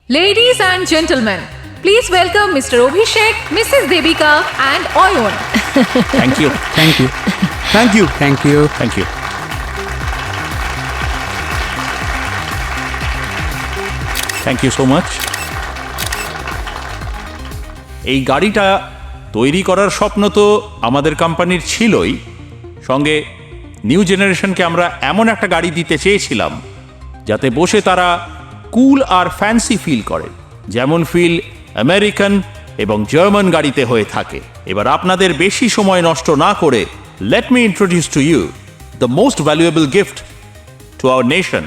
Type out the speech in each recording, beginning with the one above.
Ladies and gentlemen, please welcome Mr. Abhishek, Mrs. Devika and Oyon. Thank you. Thank you. Thank you. Thank you. Thank you. Thank you so much. এই গাড়িটা তৈরি করার স্বপ্ন তো আমাদের কোম্পানির ছিলই, সঙ্গে নিউ জেনারেশনকে আমরা এমন একটা গাড়ি দিতে চেয়েছিলাম যাতে বসে তারা কুল আর ফ্যান্সি ফিল করে, যেমন ফিল আমেরিকান এবং জার্মান গাড়িতে হয়ে থাকে। এবার আপনাদের বেশি সময় নষ্ট না করে let me introduce to you the most valuable gift to our nation.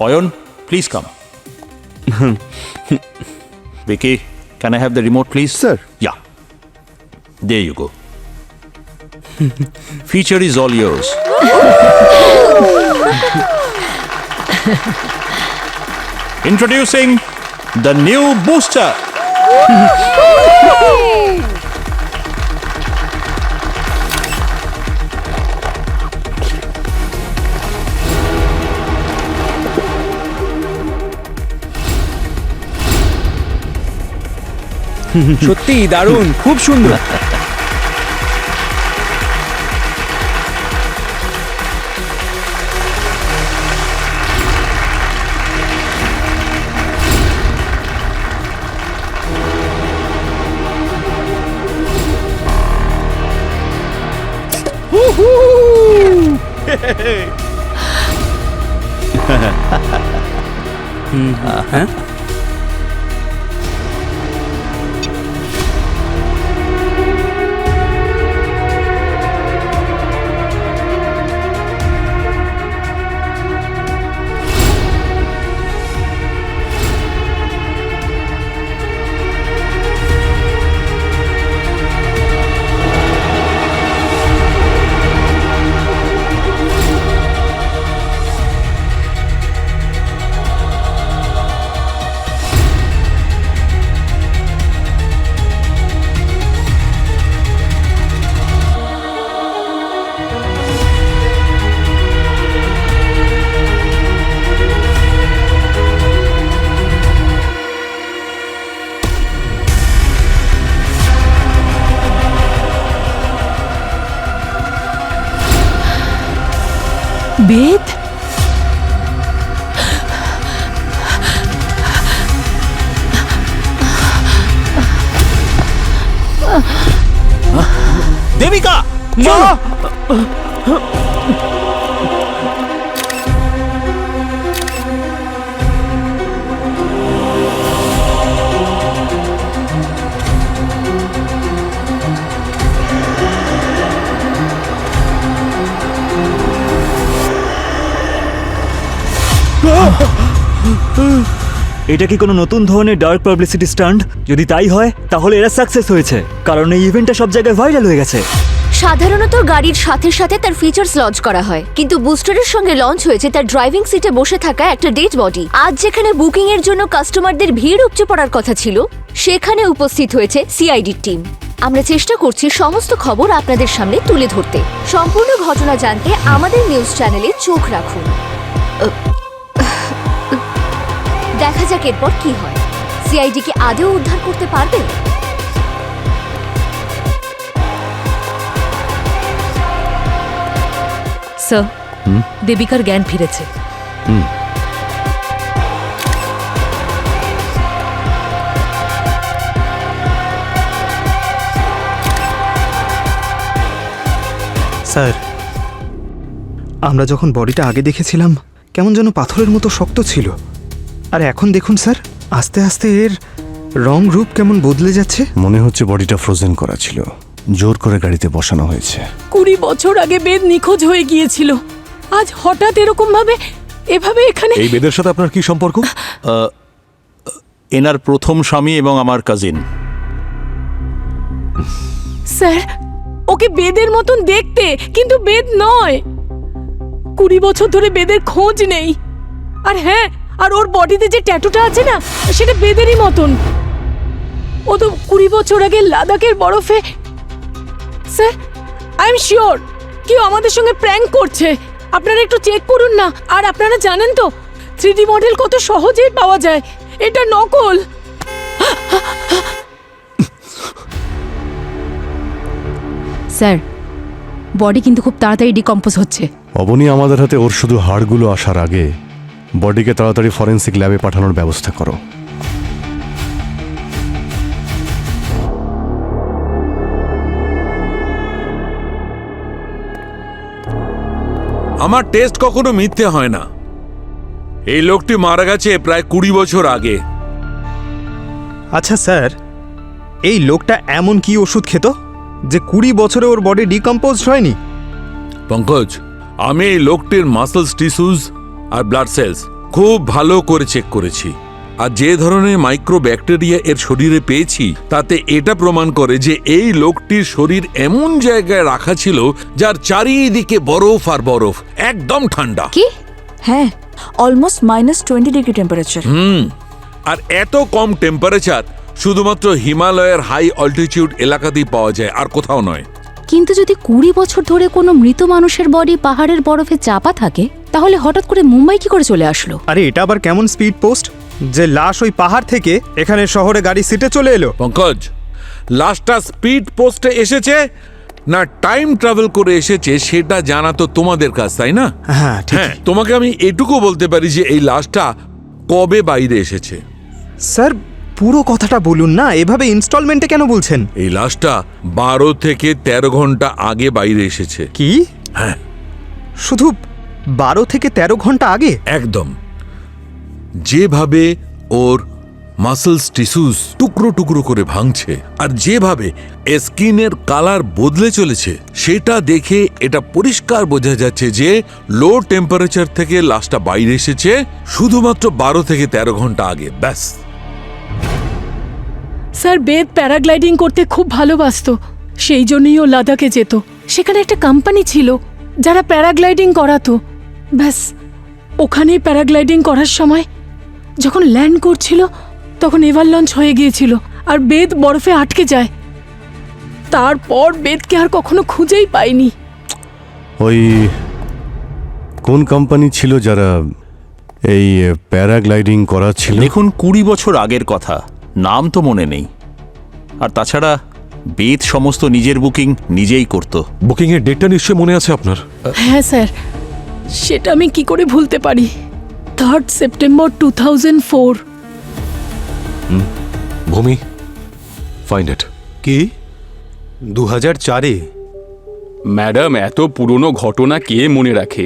Ayan, please come. Vicky, can I have the remote, please? Sir. Yeah. There you go. Feature is all yours. Introducing the new Booster. সত্যি দারুণ, খুব সুন্দর। হ্যাঁ, বেদ? দেবিকা, মা! এটা কি কোনো নতুন ধরনের ডার্ক পাবলিসিটি স্টান্ট? যদি তাই হয় তাহলে এরা সাকসেস হয়েছে, কারণ এই ইভেন্টটা সব জায়গায় ভাইরাল হয়ে গেছে। সাধারণত গাড়ির সাথে সাথে তার ফিচার্স লঞ্চ করা হয়, কিন্তু বুস্টারের সঙ্গে লঞ্চ হয়েছে তার ড্রাইভিং সিটে বসে থাকা একটা ডেড বডি। আজ যেখানে বুকিং এর জন্য কাস্টমারদের ভিড় উপচে পড়ার কথা ছিল, সেখানে উপস্থিত হয়েছে সিআইডির টিম। আমরা চেষ্টা করছি সমস্ত খবর আপনাদের সামনে তুলে ধরতে। সম্পূর্ণ ঘটনা জানতে আমাদের নিউজ চ্যানেলে চোখ রাখুন। দেখা যাক এরপর কি হয়। সিআইডি কি আদৌ উদ্ধার করতে পারবে? স্যার, দেবিকার জ্ঞান ফিরেছে। স্যার, আমরা যখন বডিটা আগে দেখেছিলাম কেমন যেন পাথরের মতো শক্ত ছিল, আর এখন দেখুন স্যার, আস্তে আস্তে এর রং রূপ কেমন বদলে যাচ্ছে। মনে হচ্ছে বডিটা ফ্রোজেন করা ছিল, জোর করে গাড়িতে বসানো হয়েছে। 20 বছর আগে বেদ নিখোঁজ হয়ে গিয়েছিল, আজ হঠাৎ এরকম ভাবে এভাবে এখানে। এই বেদের সাথে আপনার কি সম্পর্ক? এনার প্রথম স্বামী এবং আমার কাজিন। স্যার, ওকে বেদের মতন দেখতে, কিন্তু বেদ নয়। 20 বছর ধরে বেদের খোঁজ নেই। আর হ্যাঁ, আর ওর বডিতে যে ট্যাটুটা আছে না, সেটা বেদেরই মতন। ও তো 20 বছর আগে লাদাখের বরফে। স্যার, আই এম শিওর কেউ আমাদের সঙ্গে প্র্যাঙ্ক করছে। আপনারা একটু চেক করুন না। আর আপনারা জানেন তো, 3D মডেল কত সহজেই পাওয়া যায়, এটা নকল। স্যার, বডি কিন্তু খুব তাড়াতাড়ি ডিকম্পোজ হচ্ছে। অবনী, আমাদের হাতে ওর শুধু হাড়গুলো আসার আগে বডিকে তাড়াতাড়ি ফরেন্সিক ল্যাবে পাঠানোর ব্যবস্থা করো। আমার টেস্ট কখনো মিথ্যে হয় না। এই লোকটি মারা গেছে প্রায় 20 বছর আগে। আচ্ছা স্যার, এই লোকটা এমন কি ওষুধ খেত যে 20 বছরে ওর বডি ডিকম্পোজ হয়নি? পঙ্কজ, আমি এই লোকটির মাসলস, টিস্যুজ আর ব্লাড সেলস খুব ভালো করে চেক করেছি, আর যে ধরনের মাইক্রো ব্যাকটেরিয়া এর শরীরে পেয়েছি তাতে এটা প্রমাণ করে যে এই লোকটির শরীর এমন জায়গায় রাখা ছিল যার চারিদিকে বরফ আর বরফ, একদম ঠান্ডা। কি? হ্যাঁ, অলমোস্ট -20 ডিগ্রি টেম্পারেচার। আর এত কম টেম্পারেচার শুধুমাত্র হিমালয়ের হাই অল্টিটিউড এলাকাতেই পাওয়া যায়, আর কোথাও নয়। কিন্তু যদি 20 বছর ধরে কোনো মৃত মানুষের বডি পাহাড়ের বরফে চাপা থাকে, তাহলে হঠাৎ করে মুম্বাই কি করে চলে আসলো? আরে এটা আবার কেমন স্পিড পোস্ট যে লাশ ওই পাহাড় থেকে এখানে শহরে গাড়ি সিটে চলে এলো? পঙ্কজ, লাস্টটা স্পিড পোস্টে এসেছে না টাইম ট্রাভেল করে এসেছে সেটা জানা তো তোমাদের কাছ, তাই না? হ্যাঁ, ঠিক। হ্যাঁ, তোমাকে আমি এটুকু বলতে পারি যে এই লাশটা কবে বাইরে এসেছে। স্যার, পুরো কথাটা বলুন না, এভাবে ইনস্টলমেন্টে কেন বলছেন? এই লাশটা 12 থেকে 13 ঘন্টা আগে বাইরে এসেছে। কি? হ্যাঁ, শুধু 12 থেকে 13 ঘন্টা আগে? একদম। যেভাবে ওর মাসলস, টিস্যুস টুকরো টুকরো করে ভাঙছে, আর যেভাবে স্কিনের কালার বদলে চলেছে, সেটা দেখে এটা পরিষ্কার বোঝা যাচ্ছে যে লো টেম্পারেচার থেকে লাশটা বাইরে এসেছে শুধুমাত্র 12 থেকে 13 ঘন্টা আগে, ব্যাস। স্যার, বেদ প্যারাগ্লাইডিং করতে খুব ভালোবাসতো, সেই জন্যই ও লাদাখে যেত। সেখানে একটা কোম্পানি ছিল যারা প্যারাগ্লাইডিং করাতো। ব্যাস, ওখানেই প্যারাগ্লাইডিং করার সময় যখন ল্যান্ড করছিল তখন এভার লঞ্চ হয়ে গিয়েছিল, আর বেদ বরফে আটকে যায়। তারপর বেদকে আর কখনো খুঁজেই পাইনি। ওই কোন কোম্পানি ছিল যারা এই প্যারাগ্লাইডিং করাচ্ছিল? দেখুন, 20 বছর আগের কথা, নাম তো মনে নেই। আর তাছাড়া বেদ সমস্ত নিজের বুকিং নিজেই করত। বুকিংয়ের ডেটটা নিশ্চয়ই মনে আছে আপনার? হ্যাঁ স্যার, সেটা আমি কি করে ভুলতে পারি। 3rd September 2004। ভূমি, ফাইন্ড ইট। কি 2004-এ? ম্যাডাম, এত পুরনো ঘটনা কে মনে রাখে?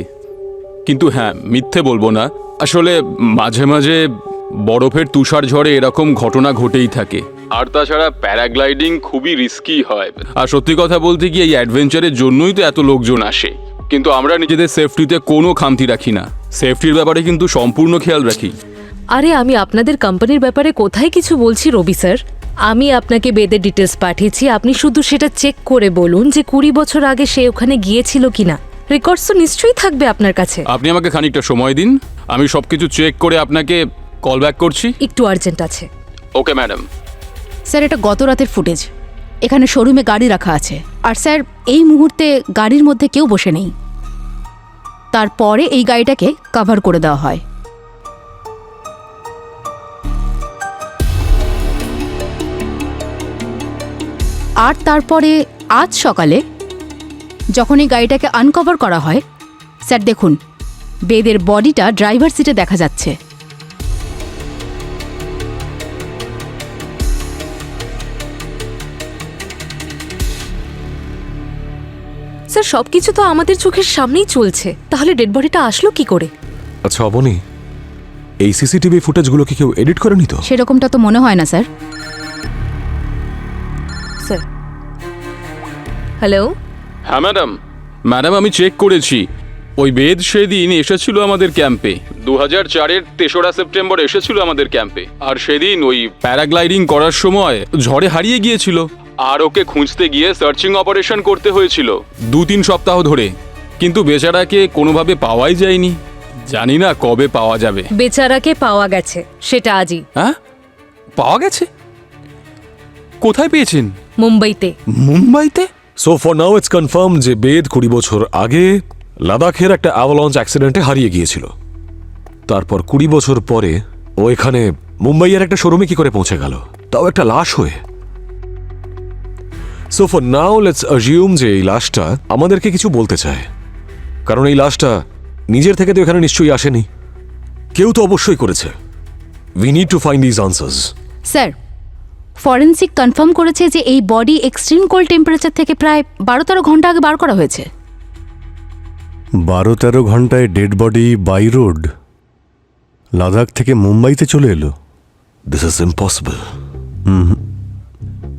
কিন্তু হ্যাঁ, মিথ্যে বলবো না, আসলে মাঝে মাঝে বরফের তুষার ঝড়ে এরকম ঘটনা ঘটেই থাকে। আর তাছাড়া প্যারাগ্লাইডিং খুবই রিস্কি হয়। আর সত্যি কথা বলতে কি, এই অ্যাডভেঞ্চারের জন্যই তো এত লোকজন আসে। কিন্তু আমরা নিজেদের সেফটিতে কোনো খামতি রাখি না, সেফটির ব্যাপারে কিন্তু সম্পূর্ণ খেয়াল রাখি। আরে, আমি আপনাদের কোম্পানির ব্যাপারে কোথায় কিছু বলছি রবি স্যার। আমি আপনাকে বেদের ডিটেলস পাঠিয়েছি, আপনি শুধু সেটা চেক করে বলুন যে 20 বছর আগে সে ওখানে গিয়েছিল কিনা। রেকর্ডস তো নিশ্চয়ই থাকবে আপনার কাছে। আপনি আমাকে খানিকটা সময় দিন, আমি সবকিছু চেক করে আপনাকে কল ব্যাক করছি। একটু আর্জেন্ট আছে। Okay madam. স্যার, এটা গত রাতের ফুটেজ। এখানে শোরুমে গাড়ি রাখা আছে, আর স্যার এই মুহূর্তে গাড়ির মধ্যে কেউ বসে নেই। তারপরে এই গাড়িটাকে কভার করে দেওয়া হয়। আর তারপরে আজ সকালে যখন এই গাড়িটাকে আনকভার করা হয়, স্যার দেখুন, বেদের বডিটা ড্রাইভার সিটে দেখা যাচ্ছে। স্যার, সবকিছু তো আমাদের চোখের সামনেই চলছে, তাহলে ডেড বডিটা আসলো কি করে? আচ্ছা অবনী, এই সিসিটিভি ফুটেজগুলো কি কেউ এডিট করেনি তো? সেরকমটা তো মনে হয় না স্যার। Sir, hello? হ্যাঁ ম্যাডাম, আমি চেক করেছি। ওই বেদ সেদিন এসেছিল আমাদের ক্যাম্পে, 2004-এর 3রা সেপ্টেম্বর এসেছিল আমাদের ক্যাম্পে। আর সেদিন ওই প্যারাগ্লাইডিং করার সময় ঝড়ে হারিয়ে গিয়েছিল, আর ওকে খুঁজতে গিয়ে সার্চিং অপারেশন করতে হয়েছিল 2-3 সপ্তাহ ধরে। কিন্তু বেচারাকে কোনোভাবে পাওয়াই যায়নি, জানি না কবে পাওয়া যাবে। বেচারাকে পাওয়া গেছে, সেটা আজই। হ্যাঁ, পাওয়া গেছে? কোথায় পেয়েছেন? মুম্বাইতে। মুম্বাইতে? So for now it's confirm যে বেদ 20 বছর আগে লাদাখের একটা অ্যাভালাঞ্চ অ্যাক্সিডেন্টে হারিয়ে গিয়েছিল। তারপর 20 বছর পরে ও এখানে মুম্বাইয়ের একটা শোরুমে কি করে পৌঁছে গেল, তাও একটা লাশ হয়ে। So for now let's assume যে এই লাশটা আমাদেরকে কিছু বলতে চায়, কারণ এই লাশটা নিজের থেকে তো এখানে নিশ্চয়ই আসেনি, কেউ তো অবশ্যই করেছে। We need to find this answers. Sir, forensic confirm করেছে যে এই বডি এক্সট্রিম কোল্ড টেম্পারেচার থেকে প্রায় 12-13 ঘন্টা আগে বার করা হয়েছে। 12-13 ঘন্টায় dead body by road Ladakh থেকে মুম্বাইতে চলে এলো? This is impossible.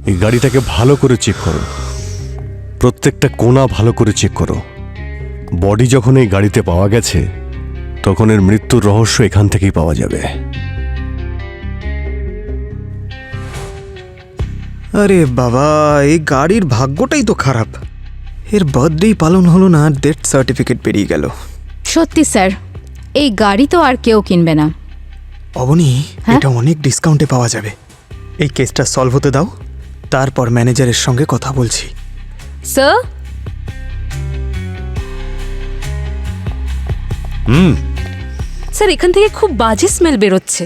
এই গাড়িটাকে ভালো করে চেক করো, প্রত্যেকটা কোণা ভালো করে চেক করো। বডি যখন এই গাড়িতে পাওয়া গেছে তখন এর মৃত্যুর রহস্য এখান থেকেই পাওয়া যাবে। আরে বাবা, এই গাড়ির ভাগ্যটাই তো খারাপ। এর বার্থডেই পালন হলো না, ডেথ সার্টিফিকেট বেরিয়ে গেল। সত্যি স্যার, এই গাড়ি তো আর কেউ কিনবে না। অবনী, এটা অনেক ডিসকাউন্টে পাওয়া যাবে। এই কেসটা সলভ হতে দাও, তারপর ম্যানেজারের সঙ্গে কথা বলছি। স্যার, স্যার এখান থেকে খুব বাজে স্মেল বেরোচ্ছে।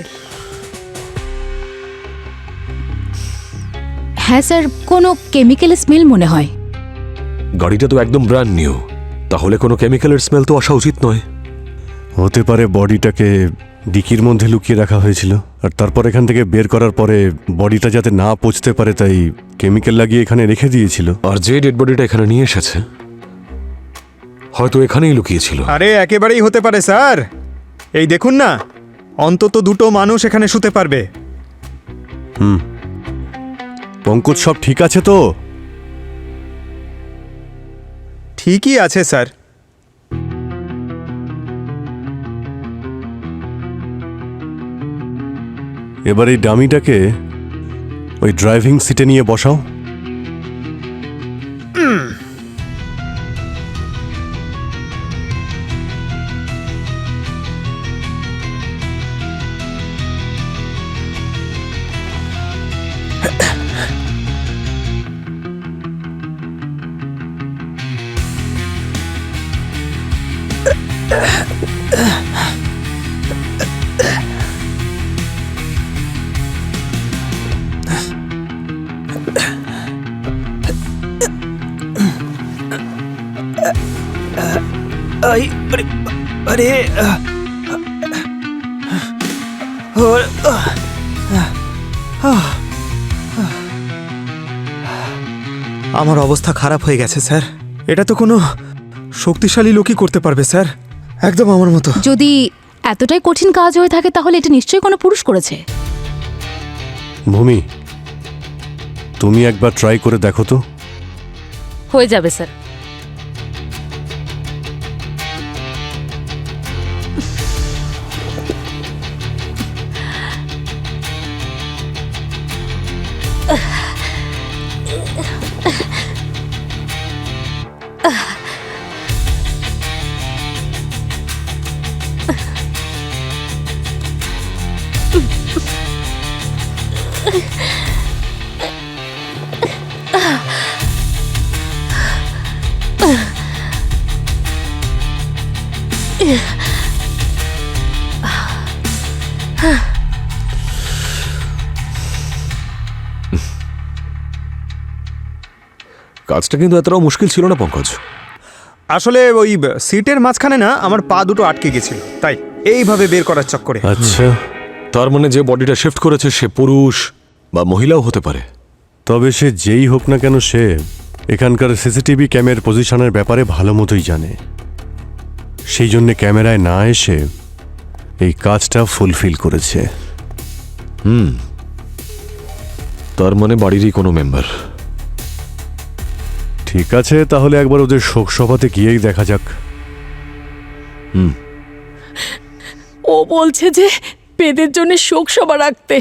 হ্যাঁ স্যার, কোনো কেমিক্যাল স্মেল মনে হয়। গাড়িটা তো একদম ব্র্যান্ড নিউ, তাহলে কোনো কেমিক্যালের স্মেল তো আসা উচিত নয়। হতে পারে বডিটাকে ডিকির মধ্যে লুকিয়ে রাখা হয়েছিল, আর তারপর এখান থেকে বের করার পরে বডিটা যাতে না পচতে পারে তাই কেমিক্যাল লাগিয়ে এখানে রেখে দিয়েছিল। আর যে ডেড বডিটা এখানে নিয়ে এসেছে হয়তো এখানেই লুকিয়েছিল। আরে একেবারেই হতে পারে স্যার। এই দেখুন না, অন্তত 2 মানুষ এখানে শুতে পারবে। পঙ্কজ, সব ঠিক আছে তো? ঠিকই আছে স্যার। এবার এই ডামিটাকে ওই ড্রাইভিং সিটে নিয়ে বসাও। আরে আমার অবস্থা খারাপ হয়ে গেছে স্যার। এটা তো কোনো শক্তিশালী লোকই করতে পারবে স্যার, একদম আমার মতো। যদি এতটাই কঠিন কাজ হয়ে থাকে তাহলে এটা নিশ্চয়ই কোনো পুরুষ করেছে। ভূমি, তুমি একবার ট্রাই করে দেখো তো। হয়ে যাবে স্যার। কাজটা কিন্তু এতটাও মুশকিল ছিল না পঙ্কজ। আসলে ওই সিটের মাঝখানে না আমার পা দুটো আটকে গেছিল, তাই এইভাবে বের করার চক্করে। আচ্ছা, তার মানে যে বডিটা শিফট করেছে সে পুরুষ বা মহিলাও হতে পারে। তবে সে যেই হোক না কেন, সে এখানকার সিসিটিভি ক্যামের পজিশনের ব্যাপারে ভালো মতোই জানে। সেই জন্য ক্যামেরায় না এসে এই কাজটা ফুলফিল করেছে। তার মানে বাড়িরই কোনো মেম্বার। ঠিক আছে, তাহলে একবার ওদের শোক সভাতে গিয়েই দেখা যাক। ও বলছে যে পেদের জন্য শোক সভা রাখতে।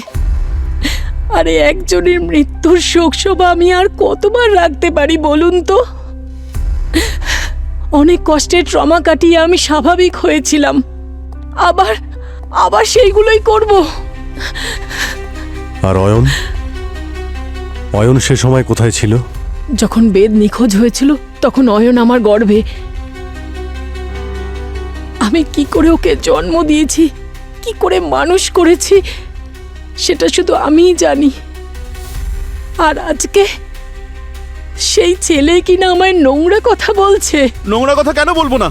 আরে একজনের মৃত্যুর শোক সভা আমি আর কতবার রাখতে পারি বলুন তো? অনেক কষ্টের ট্রমা কাটিয়ে আমি স্বাভাবিক হয়েছিলাম, আবার আবার সেইগুলোই করব। আর অয়ন, অয়ন সে সময় কোথায় ছিল? যখন বেদ নিখোঁজ হয়েছিল তখন অয়ন আমার গর্ভে। আমি কি করে ওকে জন্ম দিয়েছি কি করে মানুষ করেছি সেটা শুধু আমিই জানি। আর আজকে সেই ছেলে কিনা আমায় নোংরা কথা বলছে। নোংরা কথা কেন বলবো না,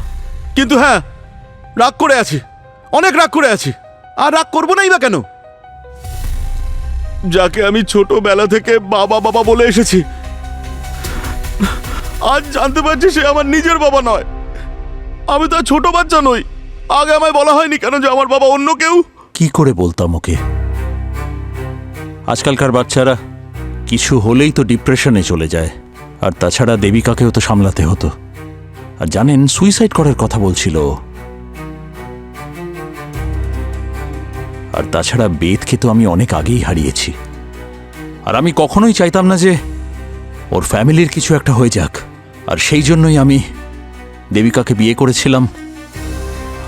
কিন্তু হ্যাঁ রাগ করে আছি, অনেক রাগ করে আছি। আর রাগ করবো নাই বা কেন? যাকে আমি ছোটবেলা থেকে বাবা বাবা বলে এসেছি, আজ জানতে পারছি সে আমার নিজের বাবা নয়। আমি তো আর ছোট বাচ্চা নই। আগে আমায় বলা হয়নি কেন যে আমার বাবা অন্য কেউ? কি করে বলতাম ওকে? আজকালকার বাচ্চারা কিছু হলেই তো ডিপ্রেশনে চলে যায়। আর তাছাড়া দেবিকাকেও তো সামলাতে হতো। আর জানেন, সুইসাইড করার কথা বলছিল। আর তাছাড়া বেদকে তো আমি অনেক আগেই হারিয়েছি। আর আমি কখনোই চাইতাম না যে ওর ফ্যামিলির কিছু একটা হয়ে যাক। আর সেই জন্যই আমি দেবিকাকে বিয়ে করেছিলাম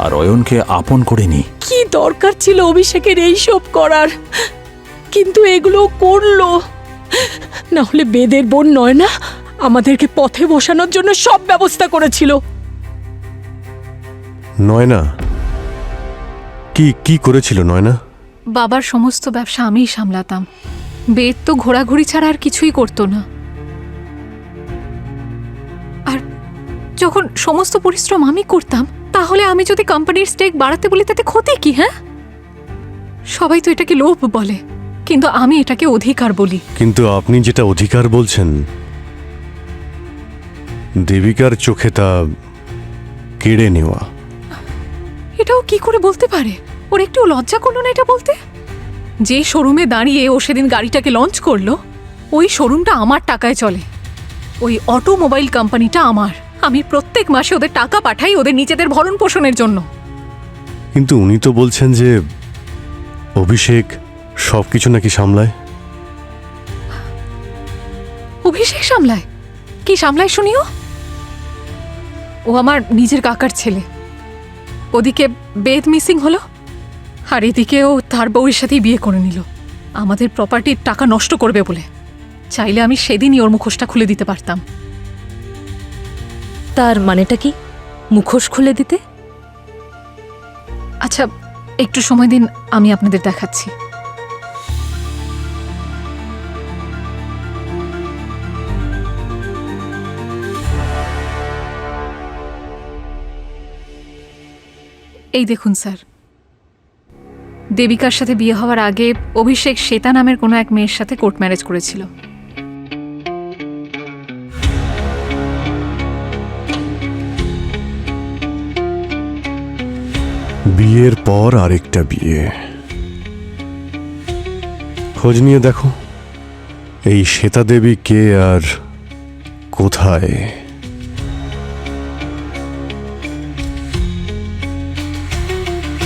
আর অয়নকে আপন করে নিই। কি দরকার ছিল অভিষেকের এইসব করার? কিন্তু এগুলো করলো না হলে বেদের বোন নয় না আমাদেরকে পথে বসানোর জন্য সব ব্যবস্থা করেছিল। নয়না কি কি করেছিল নয়না? বাবার সমস্ত ব্যবসা আমিই সামলাতাম। বেদ তো ঘোরাঘুরি ছাড়া আর কিছুই করতো না। আর যখন সমস্ত পরিশ্রম আমি করতাম, তাহলে আমি যদি কোম্পানির স্টেক বাড়াতে বলি তাতে ক্ষতি কি? হ্যাঁ, সবাই তো এটাকে লোভ বলে, কিন্তু আমি এটাকে অধিকার বলি। কিন্তু আপনি যেটা অধিকার বলছেন, দেবিকার চোখে তা কেড়ে নেওয়া। এটাও কি করে বলতে পারে? ওর একটু লজ্জা করলো না এটা বলতে? যে শোরুমে দাঁড়িয়ে ও সেদিন গাড়িটাকে লঞ্চ করলো, ওই শোরুমটা আমার টাকায় চলে। ওই অটোমোবাইল কোম্পানিটা আমার। আমি প্রত্যেক মাসে ওদের টাকা পাঠাই ওদের নিজেদের ভরণ পোষণের জন্য। কিন্তু উনি তো বলছেন যে অভিষেক সবকিছু নাকি সামলায়। অভিষেক সামলায়? কি সামলায় শুনিও? ও আমার নিজের কাকার ছেলে। ওদিকে বেদ মিসিং হলো, আর এদিকে ও তার বউয়ের সাথেই বিয়ে করে নিল আমাদের প্রপার্টির টাকা নষ্ট করবে বলে। চাইলে আমি সেদিনই ওর মুখোশটা খুলে দিতে পারতাম। তার মানেটা কি, মুখোশ খুলে দিতে? আচ্ছা, একটু সময় দিন, আমি আপনাদের দেখাচ্ছি। এই দেখুন স্যার, দেবিকার সাথে বিয়ে হওয়ার আগে অভিষেক শ্বেতা নামের কোনো এক মেয়ের সাথে কোর্ট ম্যারেজ করেছিল। বিয়ের পর আরেকটা বিয়ে। খোঁজ নিয়ে দেখো এই শ্বেতা দেবী কে আর কোথায়।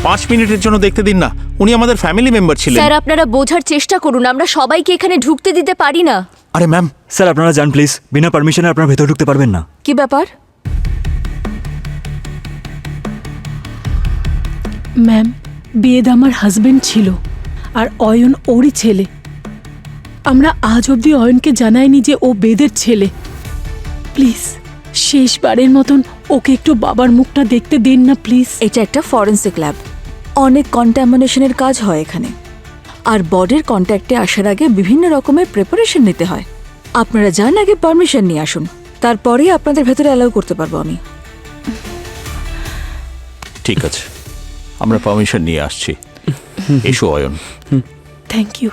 5 মিনিটের জন্য দেখতে দিন না, উনি আমাদের ফ্যামিলি মেম্বার ছিলেন। স্যার আপনারা বোঝার চেষ্টা করুন, আমরা সবাইকে এখানে ঢুকতে দিতে পারি না। আরে ম্যাম। স্যার আপনারা যান প্লিজ, বিনা পারমিশনে আপনারা ভেতর ঢুকতে পারবেন না। কি ব্যাপার? ম্যাম, বেদ আমার হাজবেন্ড ছিল আর অয়ন ওরই ছেলে। আমরা আজ অবধি অয়নকে জানাইনি যে ও বেদের ছেলে। প্লিজ শেষবারের মতন ওকে একটু বাবার মুখটা দেখতে দিন না প্লিজ। এটা একটা ফরেন্সিক ল্যাব, অনেক কন্টামিনেশনের কাজ হয় এখানে। আর বডির কন্ট্যাক্টে আসার আগে বিভিন্ন রকমের প্রিপারেশন নিতে হয়। আপনারা যান, আগে পারমিশন নিয়ে আসুন, তারপরেই আপনাদের ভেতরে অ্যালাউ করতে পারবো আমি। ঠিক আছে, আমরা পারমিশন নিয়ে আসছি। এসো অয়ন। Thank you.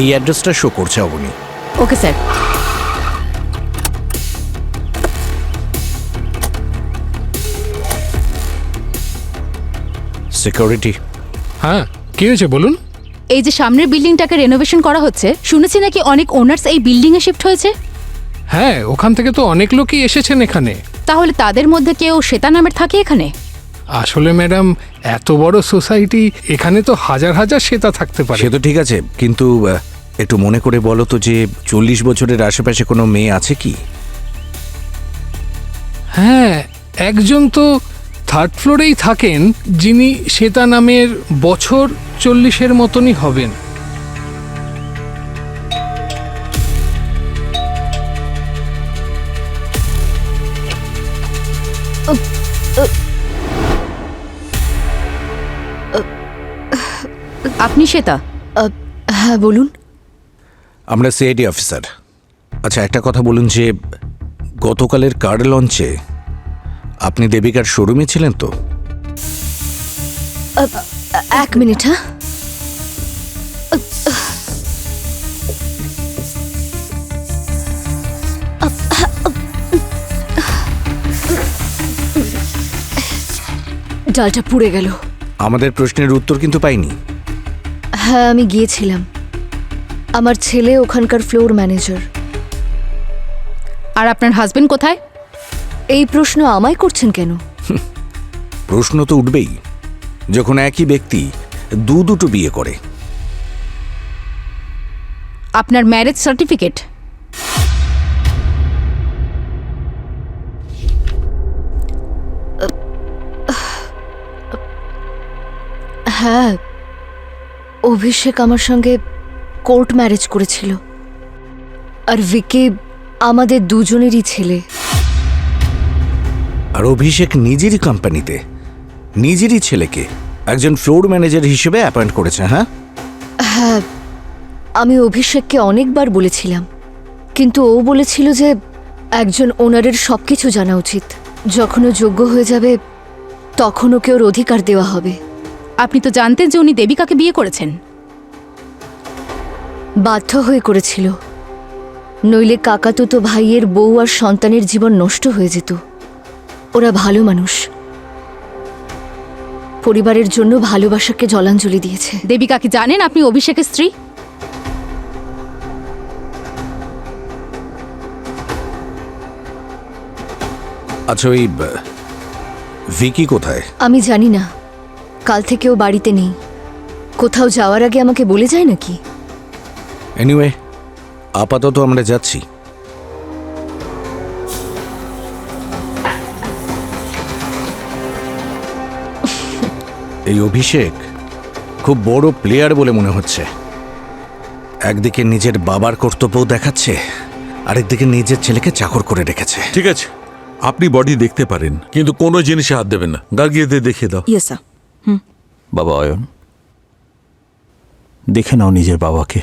এই অ্যাড্রেসটা শো করছে অবনী। Okay sir. সিকিউরিটি। হ্যাঁ, কি হয়েছে বলুন? এই যে সামনের বিল্ডিংটাকে রেনোভেশন করা হচ্ছে, শুনেছি নাকি অনেক ওনার্স এই বিল্ডিং এ শিফট হয়েছে। হ্যাঁ, ওখান থেকে তো অনেক লোকই এসেছেন এখানে। তাহলে তাদের মধ্যে কেউ শ্বেতা নামের থাকে এখানে? আসলে ম্যাডাম, এত বড় সোসাইটি, এখানে তো হাজার হাজার শ্বেতা থাকতে পারে। সে তো ঠিক আছে, কিন্তু একটু মনে করে বলো তো যে 40 বছরের আশেপাশে কোনো মেয়ে আছে কি? হ্যাঁ, একজন তো 3rd ফ্লোরেই থাকেন, যিনি শ্বেতা নামের, বছর 40-এর মতনই হবেন। আপনি শ্বেতা? হ্যাঁ বলুন। আমরা সিআইডি অফিসার। আচ্ছা, একটা কথা বলুন যে গতকালের কার লঞ্চে আপনি দেবিকার শোরুমে ছিলেন তো? এক মিনিট। হ্যাঁ, ডালটা পুড়ে গেল। আমাদের প্রশ্নের উত্তর কিন্তু পাইনি। হ্যাঁ, আমি গিয়েছিলাম। আমার ছেলে ওখানকার ফ্লোর ম্যানেজার। আর আপনার হাজবেন্ড কোথায়? এই প্রশ্ন আমায় করছেন কেন? প্রশ্ন তো উঠবেই যখন একই ব্যক্তি দুটো বিয়ে করে। আপনার ম্যারেজ সার্টিফিকেট? হ্যাঁ, অভিষেক আমার সঙ্গে কোর্ট ম্যারেজ করেছিল। আর ভিকি আমাদের দুজনেরই ছেলে। আর অভিষেক নিজেরই কোম্পানিতে নিজেরই ছেলেকে একজন ফ্লোর ম্যানেজার হিসেবে অ্যাপয়েন্ট করেছে। হ্যাঁ হ্যাঁ, আমি অভিষেককে অনেকবার বলেছিলাম, কিন্তু ও বলেছিল যে একজন ওনারের সবকিছু জানা উচিত। যখন ও যোগ্য হয়ে যাবে তখন ওকে ওর অধিকার দেওয়া হবে। আপনি তো জানতেন যে উনি দেবিকাকে বিয়ে করেছেন? বাধ্য হয়ে করেছিল, নইলে কাকাতুতো ভাইয়ের বউ আর সন্তানের জীবন নষ্ট হয়ে যেত। ওরা ভালো মানুষ, পরিবারের জন্য ভালোবাসাকে জলাঞ্জলি দিয়েছে। দেবিকা কি জানেন আপনি অভিষেকের স্ত্রী? আচ্ছা, ওই ভিকি কোথায়? আমি জানি না, কাল থেকে ও বাড়িতে নেই। কোথাও যাওয়ার আগে আমাকে বলে যায় নাকি? এনিওয়ে, আপাতত আমরা যাচ্ছি। এই অভিষেক খুব বড় প্লেয়ার বলে মনে হচ্ছে। একদিকে নিজের বাবার কর্তব্য দেখাচ্ছে, আরেকদিকে নিজের ছেলেকে চাকর করে রেখেছে। ঠিক আছে, আপনি বডি দেখতে পারেন, কিন্তু কোনো জিনিসে হাত দেবেন না। গার্গিয়াতে দেখে দাও। Yes sir. বাবা অয়ন, দেখে নাও নিজের বাবাকে।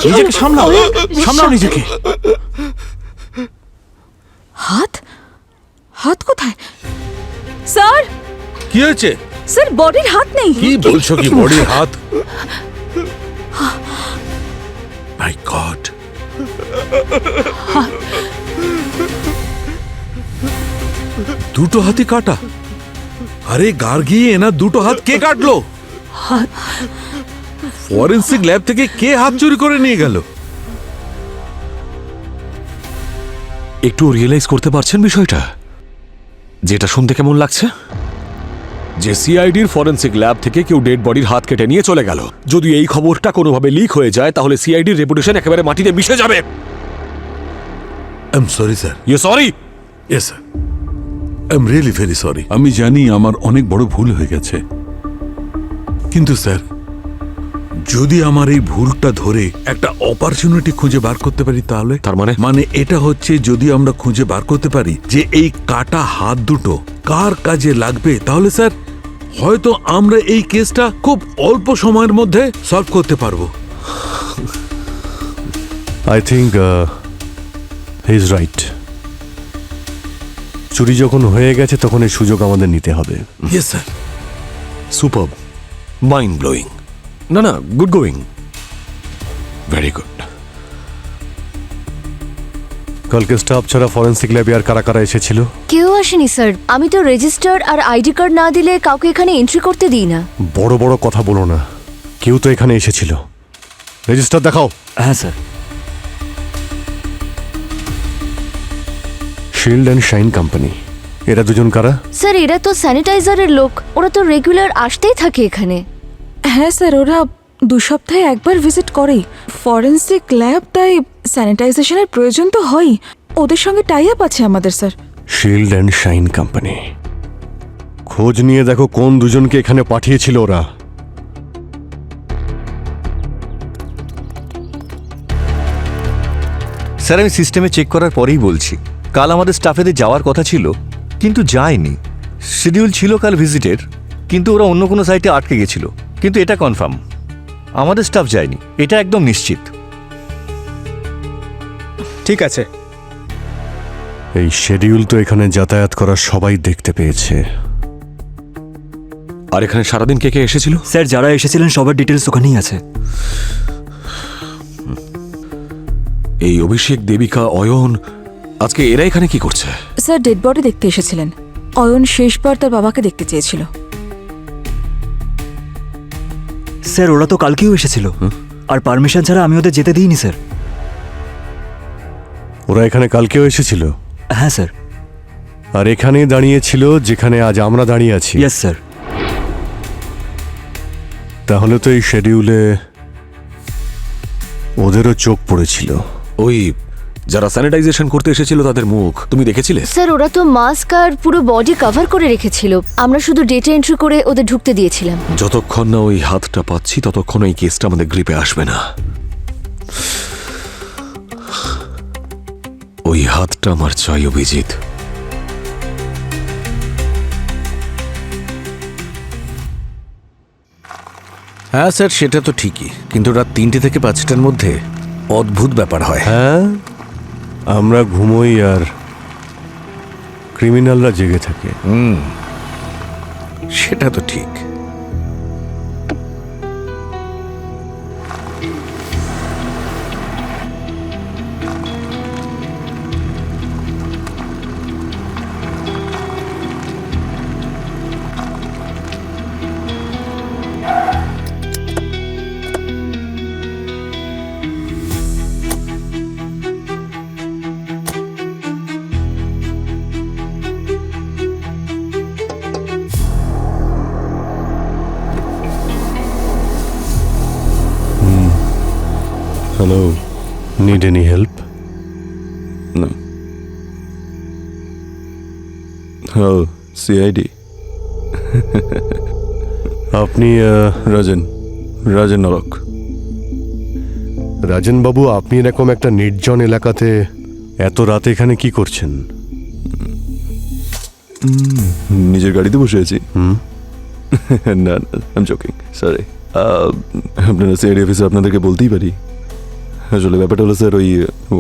নিজেকে সামলাও, সামলাও নিজেকে। হাত হাত কোথায় স্যার? কি হয়েছে? স্যার, বডির হাত নেই। কি বলছো? কি বডির হাত? মাই গড, দুটো হাতই কাটা। আরে গার্গিয়ে, এনার দুটো হাত কে কাটলো? ফরেন্সিক ল্যাব থেকে কে হাত চুরি করে নিয়ে গেল? একটু রিয়েলাইজ করতে পারছেন বিষয়টা? যেটা শুনতে কেমন লাগছে? যে সিআইডির ফরেন্সিক ল্যাব থেকে কেউ ডেড বডির হাত কেটে নিয়ে চলে গেল। যদি এই খবরটা কোনোভাবে লিক হয়ে যায় তাহলে সিআইডির রেপুটেশন একেবারে মাটিতে মিশে যাবে। I am sorry sir. You sorry? Yes sir, I am really very sorry. আমি জানি আমার অনেক বড় ভুল হয়ে গেছে, কিন্তু স্যার যদি আমার এই ভুলটা ধরে একটা অপরচুনিটি খুঁজে বার করতে পারি তাহলে। তার মানে এটা হচ্ছে যদি আমরা খুঁজে বার করতে পারি যে এই কাটা হাত দুটো কার কাজে লাগবে, তাহলে স্যার হয়তো আমরা এই কেসটা খুব অল্প সময়ের মধ্যে সলভ করতে পারবো। I think he is right. চুরি যখন হয়ে গেছে তখন এই সুযোগ আমাদের নিতে হবে। Yes sir. Superb, mind blowing. না না, গুড গোয়িং, ভেরি গুড। কালকে স্টাফ ছাড়া ফরেন্সিক ল্যাবে আর কারা কারা এসেছিল? কেউ আসেনি স্যার। আমি তো রেজিস্টার আর আইডি কার্ড না দিলে কাউকে এখানে এন্ট্রি করতে দিই না। বড় বড় কথা বলো না, কেউ তো এখানে এসেছিল। রেজিস্টার দেখাও। হ্যাঁ sir. Shield and shine company, এরা দুজন কারা? স্যার এরা তো স্যানিটাইজারের লোক, ওরা তো রেগুলার আসতেই থাকে এখানে। হ্যাঁ স্যার, ওরা 2 সপ্তাহে একবার ভিজিট করেই। ফরেন্সিক ল্যাব, তাই স্যানিটাইজেশনের প্রয়োজন তো হয়ই। ওদের সঙ্গে টাই আপ আছে আমাদের sir. Shield and shine company, খোঁজ নিয়ে দেখো কোন দুজনকে এখানে পাঠিয়েছিল ওরা। স্যার আমি সিস্টেমে চেক করার পরেই বলছি, কাল আমাদের স্টাফেদের যাওয়ার কথা ছিল কিন্তু যায়নি। শিডিউল ছিল কাল ভিজিটের, কিন্তু ওরা অন্য কোনো সাইটে আটকে গেছিল। কিন্তু এটা কনফার্ম, আমাদের স্টাফ যায়নি, এটা একদম নিশ্চিত। ঠিক আছে। এই শিডিউল তো এখানে যাতায়াত করা সবাই দেখতে পেয়েছে। আর এখানে সারাদিন কে কে এসেছিল? স্যার যারা এসেছিলেন সবার ডিটেলস ওখানেই আছে। এই অভিষেক, দেবিকা, অয়ন, আজকে এরা এখানে কি করছে? স্যার ডেড বডি দেখতে এসেছিলেন। অয়ন শেষবার তার বাবাকে দেখতে চেয়েছিল। স্যার ওরা তো কালকেও এসেছিল, আর পারমিশন ছাড়া আমি ওদের যেতে দিইনি স্যার। ওরা এখানে কালকেও এসেছিল? হ্যাঁ স্যার। আর এখানে দাঁড়িয়েছিল যেখানে আজ আমরা দাঁড়িয়ে আছি? Yes sir. তাহলে তো এই শিডিউলে ওদেরও চোখ পড়েছিল। ওই যারা স্যানিটাইজেশন করতে এসেছিল তাদের মুখ তুমি দেখেছিলে? স্যার ওরা তো মাস্ক আর পুরো বডি কভার করে রেখেছিল, আমরা শুধু ডেটা এন্ট্রি করে ওদের ঢুকতে দিয়েছিলাম। যতক্ষণ না ওই হাতটা পাচ্ছি ততক্ষণ এই কেসটা আমাদের গ্রিপে আসবে না। ওই হাতটা আমার চাই, অভিজিৎ। হ্যাঁ স্যার, সেটা তো ঠিকই, কিন্তু রাত 3টে থেকে 5টার মধ্যে অদ্ভুত ব্যাপার হয়। হ্যাঁ, আমরা ঘুমোই আর ক্রিমিনালরা জেগে থাকে। সেটা তো ঠিক। Hello, need any help? না। Hello, CID. আপনি রাজেন নরক। রাজেন বাবু, আপনি এরকম একটা নির্জন এলাকাতে এত রাতে এখানে কি করছেন? নিজের গাড়িতে বসে আছি। না, আই এম জোকিং, সরি। আপনারা সিআইডি অফিসে আপনাদেরকে বলতেই পারি। আসলে ব্যাপারটা হলো স্যার,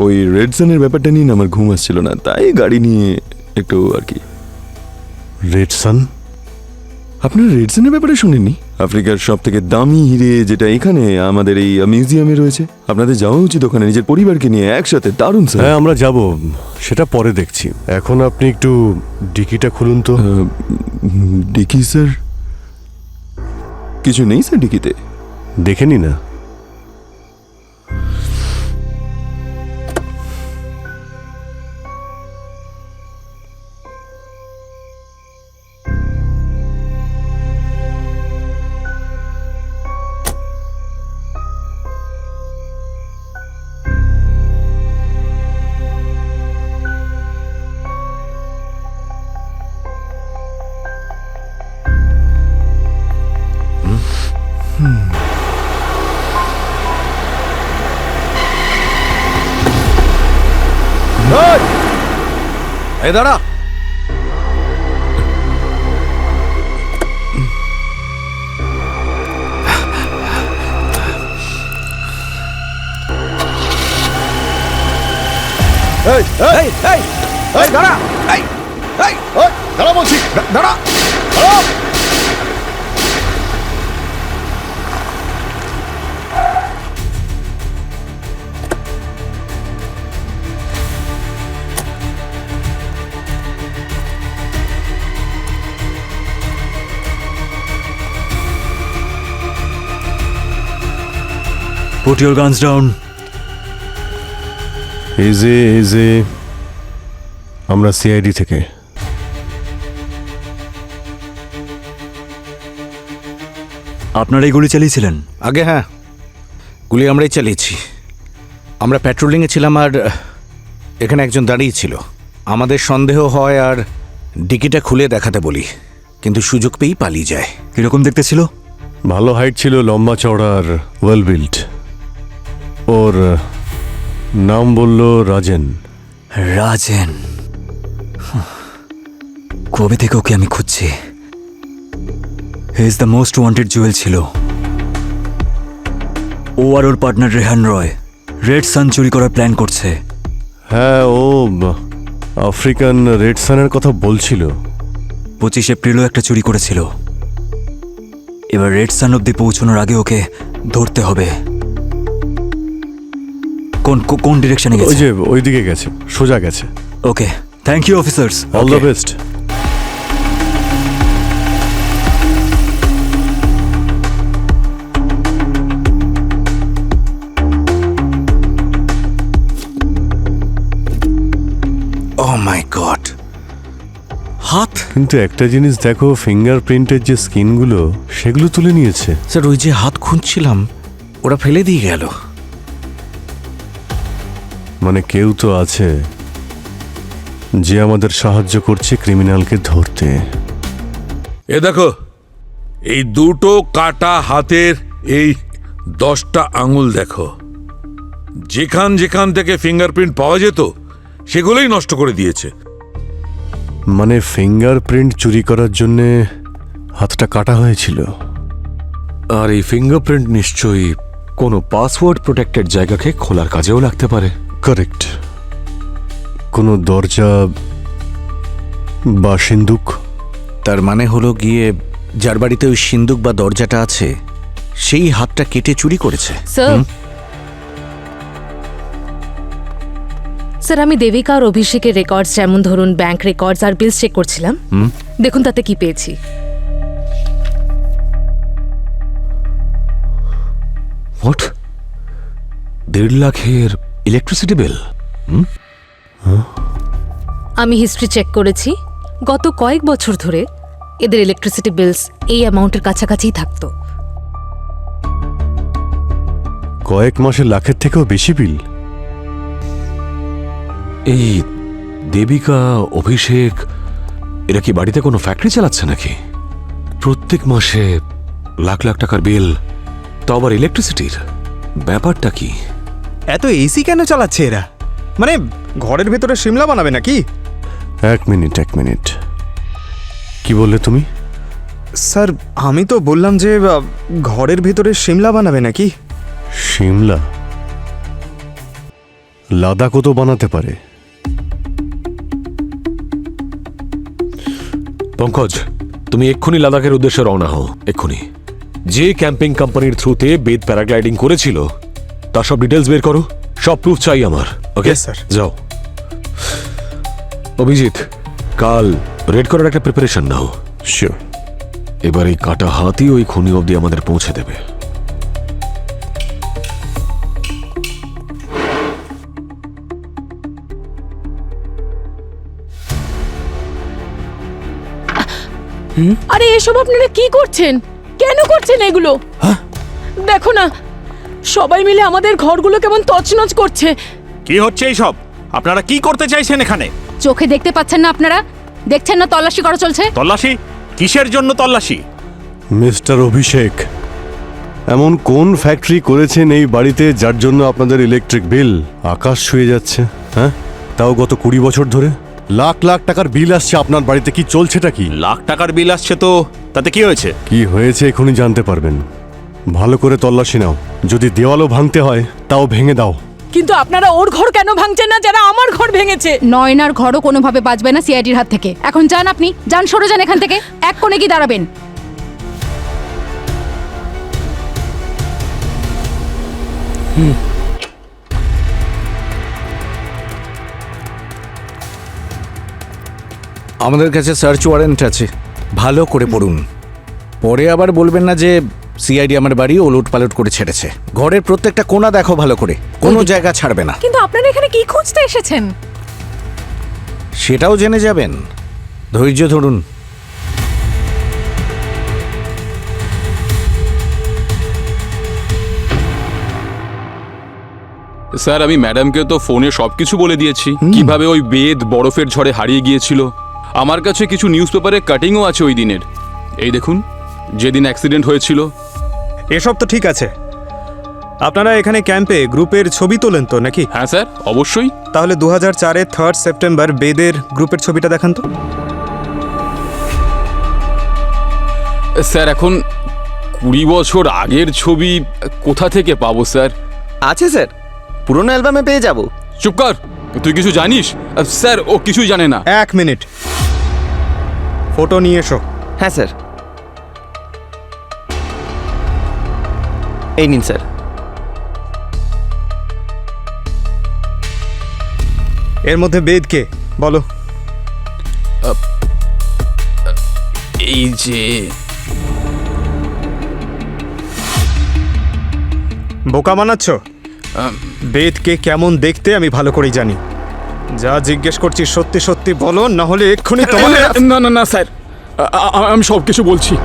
ওই রেড সানের ব্যাপারটা নিয়ে আমার ঘুম আসছিল না, তাই গাড়ি নিয়ে একটু আর কি। রেড সান? আপনারা রেড সানের ব্যাপারে শুনেননি? আফ্রিকার সব থেকে দামি হিরে যেটা এখানে আমাদের এই মিউজিয়ামে রয়েছে। আপনাদের যাওয়া উচিত ওখানে, নিজের পরিবারকে নিয়ে একসাথে। দারুণ স্যার। হ্যাঁ, আমরা যাব, সেটা পরে দেখছি। এখন আপনি একটু ডিকিটা খুলুন তো। Dickey sir? কিছু নেই স্যার ডিকিতে। দেখেনি না? এই দাঁড়া। দাঁড়া, দাঁড়া বলছি, দাঁড়া। Put your guns down. Easy, easy. আমরা সিআইডি থেকে। আপনারাই গুলি চালিয়েছিলেন? আগে হ্যাঁ, গুলি আমরাই চালিয়েছি। আমরা প্যাট্রোলিংয়ে ছিলাম আর এখানে একজন দাঁড়িয়ে ছিল। আমাদের সন্দেহ হয় আর ডিকিটা খুলে দেখাতে বলি, কিন্তু সুযোগ পেয়েই পালিয়ে যায়। কিরকম দেখতে ছিল? ভালো হাইট ছিল, লম্বা চওড়া আর ওয়েল বিল্ড। ওর নাম বলল রাজেন। রাজেন? কবে থেকে ওকে আমি খুঁজছি। He is the most wanted Jewel ছিল। ও আর ওর পার্টনার রেহান রয় রেড সান চুরি করার প্ল্যান করছে। হ্যাঁ, ও আফ্রিকান রেড সানের কথা বলছিল। 25 এপ্রিলও একটা চুরি করেছিল। এবার রেড সান অব্দি পৌঁছানোর আগে ওকে ধরতে হবে। কোন ডিরেকশনে গেছে? ওই যে ওইদিকে গেছে, সোজা গেছে। Okay, thank you officers. All the best. Oh my god, হাত! কিন্তু একটা জিনিস দেখো, ফিঙ্গারপ্রিন্টের যে স্কিনগুলো সেগুলো তুলে নিয়েছে। স্যার, ওই যে হাত খুঁজছিলাম ওরা ফেলে দিয়ে গেল। মানে কেউ তো আছে যে আমাদের সাহায্য করছে ক্রিমিনালকে ধরতে। এ দেখো, এই দুটো কাটা হাতের এই 10টা আঙুল দেখো। যেখান যেখান থেকে ফিঙ্গারপ্রিন্ট পাওয়া যেত সেগুলোই নষ্ট করে দিয়েছে। মানে ফিঙ্গারপ্রিন্ট চুরি করার জন্য হাতটা কাটা হয়েছিল। আর এই ফিঙ্গারপ্রিন্ট নিশ্চয়ই কোনো পাসওয়ার্ড প্রোটেক্টেড জায়গাকে খোলার কাজেও লাগতে পারে। কারেক্ট। কোনো দরজা বা সিন্দুক। তার মানে হলো গিয়ে যার বাড়িতে ওই সিন্দুক বা দরজাটা আছে সেই হাতটা কেটে চুরি করেছে। স্যার, আমি দেবিকা আর অভিষেকের রেকর্ডস, যেমন ধরুন ব্যাংক রেকর্ডস আর বিলস চেক করছিলাম। দেখুন তাতে কি পেয়েছি। হোয়াট? 1.5 লাখের ইলেকট্রিসিটি বিল? আমি হিস্ট্রি চেক করেছি। গত কয়েক বছর ধরে এদের ইলেকট্রিসিটি বিলস এই অ্যামাউন্টের কাছাকাছিই থাকতো। কয়েক মাসে লাখের থেকেও বেশি বিল? এই দেবিকা, অভিষেক এরা কি বাড়িতে কোনো ফ্যাক্টরি চালাচ্ছে নাকি? প্রত্যেক মাসে লাখ লাখ টাকার বিল, তো আবার ইলেকট্রিসিটির। ব্যাপারটা কি? এত এসি কেন চালাচ্ছে এরা? মানে ঘরের ভেতরে সিমলা বানাবে নাকি? এক মিনিট, কি বললে তুমি? স্যার, আমি তো বললাম যে ঘরের ভেতরে সিমলা বানাবে নাকি। সিমলা? লাদাখও তো বানাতে পারে। পঙ্কজ, তুমি এক্ষুনি লাদাখের উদ্দেশ্যে রওনা হও, এক্ষুনি। যে ক্যাম্পিং কোম্পানির থ্রুতে বেদ প্যারাগ্লাইডিং করেছিল তার সব ডিটেলস বের করো। সব প্রুফ চাই আমার। Okay sir. যাও। অভিজিৎ, কাল রেড করার একটা প্রিপারেশন নাও। শিওর। এবার এই কাটা হাতই ওই খুনি অবধি আমাদের পৌঁছে দেবে। আরে এসব আপনারা কি করছেন? কেন করছেন এগুলো? দেখো না, সবাই মিলে আমাদের ঘরগুলো কেমন তছনছ করছে। কি হচ্ছে এইসব? আপনারা কি করতে চাইছেন এখানে? চোখে দেখতে পাচ্ছেন না আপনারা? দেখছেন না তল্লাশি করা চলছে? তল্লাশি? কিসের জন্য তল্লাশি? মিস্টার অভিষেক, এমন কোন ফ্যাক্টরি করেছেন এই বাড়িতে যার জন্য আপনাদের ইলেকট্রিক বিল আকাশ ছুঁয়ে যাচ্ছে? হ্যাঁ, তাও গত 20 বছর ধরে লাখ লাখ টাকার বিল আসছে আপনার বাড়িতে। কি চলছেটা কি? লাখ টাকার বিল আসছে তো তাতে কি হয়েছে? কি হয়েছে এখনই জানতে পারবেন। ভালো করে তল্লাশি নাও। যদি দেওয়ালও ভাঙতে হয় তাও ভেঙে দাও। কিন্তু আপনারা ওর ঘর কেন ভাঙছেন না যারা আমার ঘর ভেঙেছে? নয়নার ঘরও কোনোভাবে বাঁচবে না সিআইডির হাত থেকে। এখন যান আপনি, যান, সরে যান এখান থেকে। এক কোণে কি দাঁড়াবেন? আমাদের কাছে সার্চ ওয়ারেন্ট আছে, ভালো করে পড়ুন। পরে আবার বলবেন না যে সিআইডি আমার বাড়ি ওলট পালট করে ছেড়েছে। ঘরের প্রত্যেকটা কোণা দেখো ভালো করে, কোনো জায়গা ছাড়বে না। কিন্তু আপনারা এখানে কি খুঁজতে এসেছেন? সেটাও জেনে যাবেন। ধৈর্য ধরুন। স্যার আমি ম্যাডামকে তো ফোনে সবকিছু বলে দিয়েছি, কিভাবে ওই বেদ বরফের ঝড়ে হারিয়ে গিয়েছিল। আমার কাছে কিছু নিউজ পেপারে কাটিংও আছে ওই দিনের। এই দেখুন, যেদিন অ্যাক্সিডেন্ট হয়েছিল। এসব তো ঠিক আছে, আপনারা এখানে ক্যাম্পে গ্রুপের ছবি তোলেন তো নাকি? হ্যাঁ স্যার, অবশ্যই। তাহলে 2004-এর 3 সেপ্টেম্বর বেদের গ্রুপের ছবিটা দেখান তো। স্যার এখন 20 বছর আগের ছবি কোথা থেকে পাবো স্যার? আছে স্যার, পুরনো অ্যালবামে পেয়ে যাব। চুপ কর, তুই কিছু জানিস? স্যার ও কিছুই জানে না। 1 মিনিট, ফটো নিয়ে এসো। হ্যাঁ স্যার, এই নিন স্যার। এর মধ্যে বেদ কে বলো? এই যে বোকা বানাচ্ছ? বেদকে কেমন দেখতে আমি ভালো করেই জানি। যা জিজ্ঞেস করছি সত্যি সত্যি বলো, না হলে এক্ষুনি তোমাকে। না না না স্যার, আমি সব কিছু বলছি।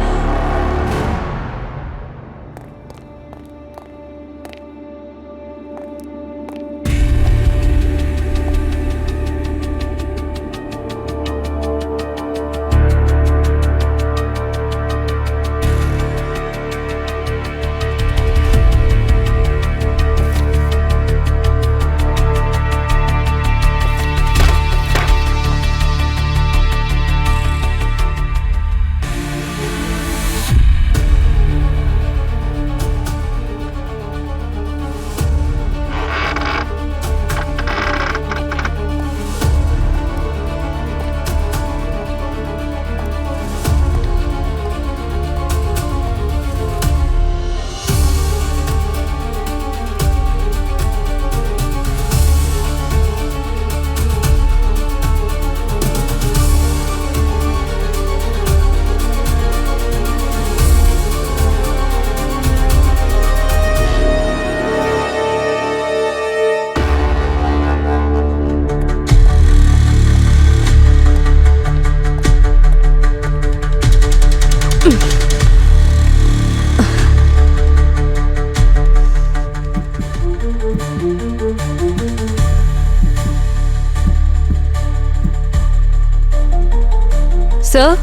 স্যার।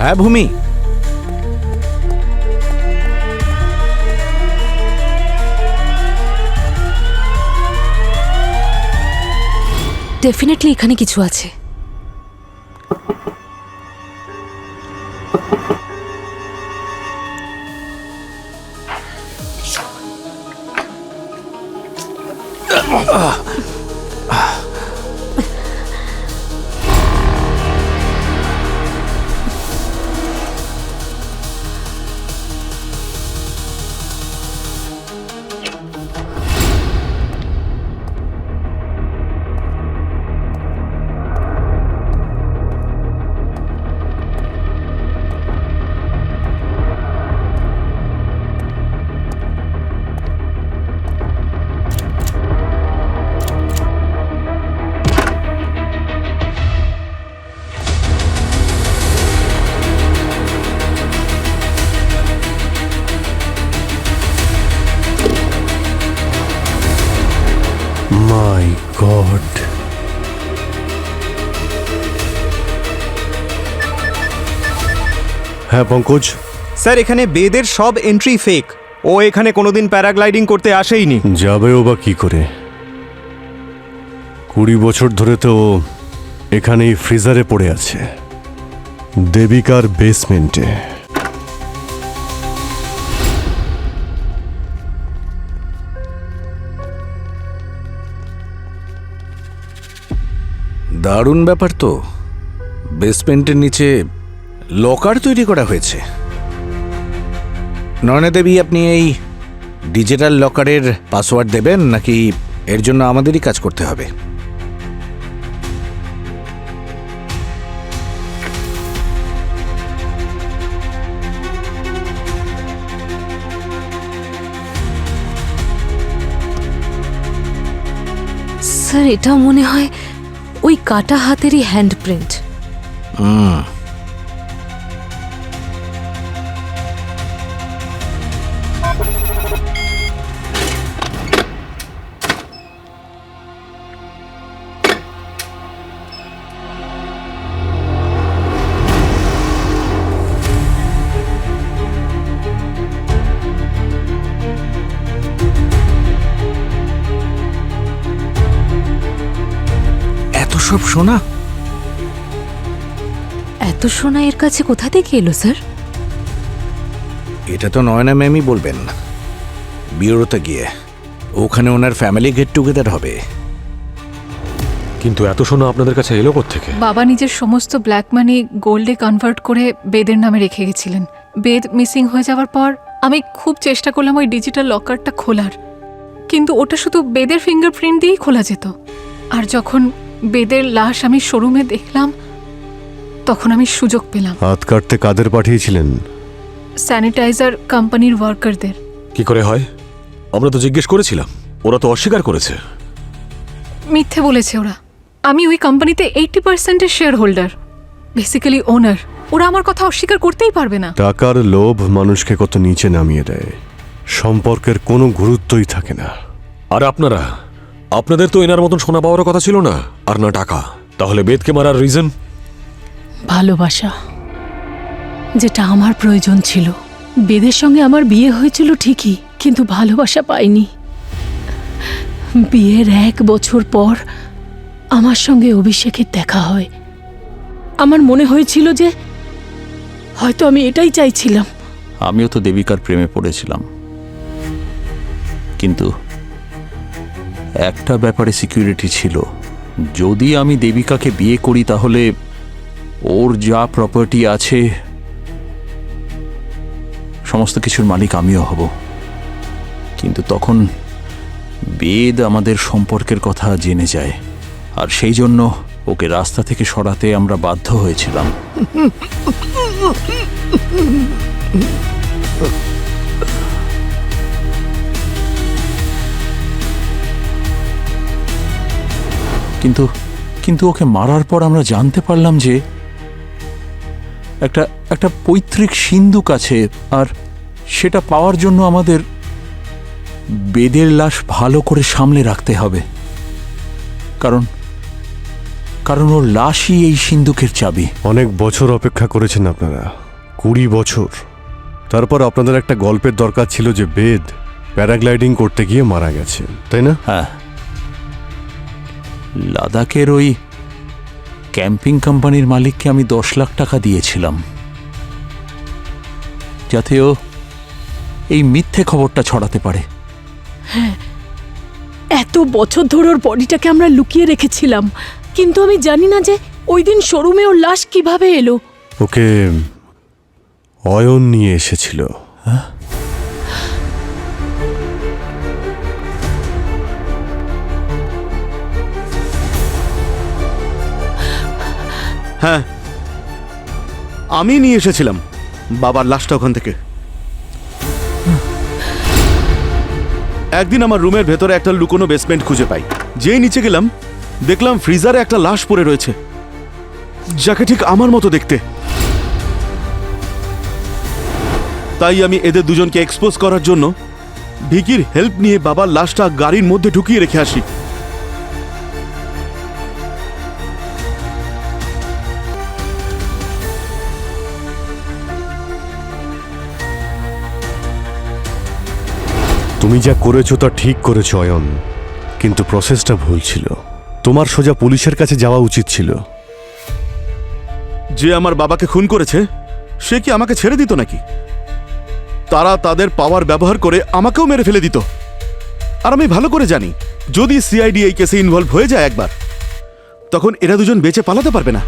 হ্যাঁ ভূমি, ডেফিনেটলি এখানে কিছু আছে। মাই গড, হ্যাঁ পঙ্কজ। স্যার এখানে বেদের সব এন্ট্রি ফেক। ও এখানে কোনোদিন প্যারাগ্লাইডিং করতে আসেইনি। যাবেও বা কি করে? 20 বছর ধরে তো ও এখানেই ফ্রিজারে পড়ে আছে, দেবিকার বেসমেন্টে। দারুণ ব্যাপার তো। বেসমেন্টের নিচে লকার তৈরি করা হয়েছে। নয়না দেবী, আপনি এই ডিজিটাল লকারের পাসওয়ার্ড দেবেন নাকি এর জন্য আমাদেরই কাজ করতে হবে? স্যার এটা মনে হয় ওই কাটা হাতেরই হ্যান্ডপ্রিন্ট। এত সব সোনা? এত সোনা এর কাছে কোথা থেকে এলো স্যার? এটা তো নয়না ম্যামই বলবেন। বিউরোতে গিয়ে ওখানে ওনার ফ্যামিলি গেট টুগেদার হবে। কিন্তু এত সোনা আপনাদের কাছে এলো কোত্থেকে? বাবা নিজের সমস্ত ব্ল্যাক মানি গোল্ডে কনভার্ট করে বেদের নামে রেখে গেছিলেন। বেদ মিসিং হয়ে যাওয়ার পর আমি খুব চেষ্টা করলাম ওই ডিজিটাল লকারটা খোলার, কিন্তু ওটা শুধু বেদের ফিঙ্গারপ্রিন্ট দিয়েই খোলা যেত। আর যখন বেদের লাশ আমি শোরুমে দেখলাম, তখন আমি সুযোগ পেলাম। হাত কাটতে কাদের পাঠিয়েছিলেন? স্যানিটাইজার কোম্পানির ওয়ার্কারদের। কি করে হয়? আমরা তো জিজ্ঞেস করেছিলাম, ওরা তো অস্বীকার করেছে। মিথ্যে বলেছে ওরা। আমি ওই কোম্পানিতে 80%-এর শেয়ার হোল্ডার, বেসিক্যালি ওনার। ওরা আমার কথা অস্বীকার করতেই পারবে না। টাকার লোভ মানুষকে কত নিচে নামিয়ে দেয়, সম্পর্কের কোনো গুরুত্বই থাকে না। আর আপনারা, আপনাদের তো এনার মতন সোনা পাওয়ার কথা ছিল না, আর না টাকা। তাহলে বেদকে মারার রিজন? ভালোবাসা, যেটা আমার প্রয়োজন ছিল। বেদের সঙ্গে আমার বিয়ে হয়েছিল ঠিকই, কিন্তু ভালোবাসা পাইনি। বিয়ের 1 বছর পর আমার সঙ্গে অভিষেকের দেখা হয়। আমার মনে হয়েছিল যে হয়তো আমি এটাই চাইছিলাম। আমিও তো দেবিকার প্রেমে পড়েছিলাম, কিন্তু একটা ব্যাপারে সিকিউরিটি ছিল। যদি আমি দেবিকাকে বিয়ে করি তাহলে ওর যা প্রপার্টি আছে সমস্ত কিছুর মালিক আমিও হব। কিন্তু তখন বেদ আমাদের সম্পর্কের কথা জেনে যায়, আর সেই জন্য ওকে রাস্তা থেকে সরাতে আমরা বাধ্য হয়েছিলাম। কিন্তু কিন্তু ওকে মারার পর আমরা জানতে পারলাম যে একটা পৈতৃক সিন্ধুক আছে, আর সেটা পাওয়ার জন্য আমাদের বেদের লাশ ভালো করে সামলে রাখতে হবে। কারণ ওর লাশই এই সিন্ধুকের চাবি। অনেক বছর অপেক্ষা করেছেন আপনারা, 20 বছর। তারপর আপনাদের একটা গল্পের দরকার ছিল যে বেদ প্যারাগ্লাইডিং করতে গিয়ে মারা গেছে, তাই না? হ্যাঁ, লাদাখের ওই ক্যাম্পিং কোম্পানির মালিককে আমি 10 লাখ টাকা দিয়েছিলাম, যাতে ও এই মিথ্যে খবরটা ছড়াতে পারে। হ্যাঁ, এত বছর ধরে ওর বডিটাকে আমরা লুকিয়ে রেখেছিলাম, কিন্তু আমি জানি না যে ওই দিন শোরুমে ওর লাশ কিভাবে এলো। ওকে অয়ন নিয়ে এসেছিল। হ্যাঁ, আমি নিয়ে এসেছিলাম বাবার লাশটা ওখান থেকে। একদিন আমার রুমের ভেতরে একটা লুকোনো বেসমেন্ট খুঁজে পাই। যেই নিচে গেলাম, দেখলাম ফ্রিজারে একটা লাশ পড়ে রয়েছে, যাকে ঠিক আমার মতো দেখতে। তাই আমি এদের দুজনকে এক্সপোজ করার জন্য ভিকির হেল্প নিয়ে বাবার লাশটা গাড়ির মধ্যে ঢুকিয়ে রেখে আসি। তুমি যা করেছো তা ঠিক করেছো অয়ন, কিন্তু প্রসেসটা ভুল ছিল। তোমার সোজা পুলিশের কাছে যাওয়া উচিত ছিল। যে আমার বাবাকে খুন করেছে সে কি আমাকে ছেড়ে দিত নাকি? তারা তাদের পাওয়ার ব্যবহার করে আমাকেও মেরে ফেলে দিত। আর আমি ভালো করে জানি, যদি সিআইডি এই কেসে ইনভলভ হয়ে যায় একবার, তখন এরা দুজন বেঁচে পালাতে পারবে না।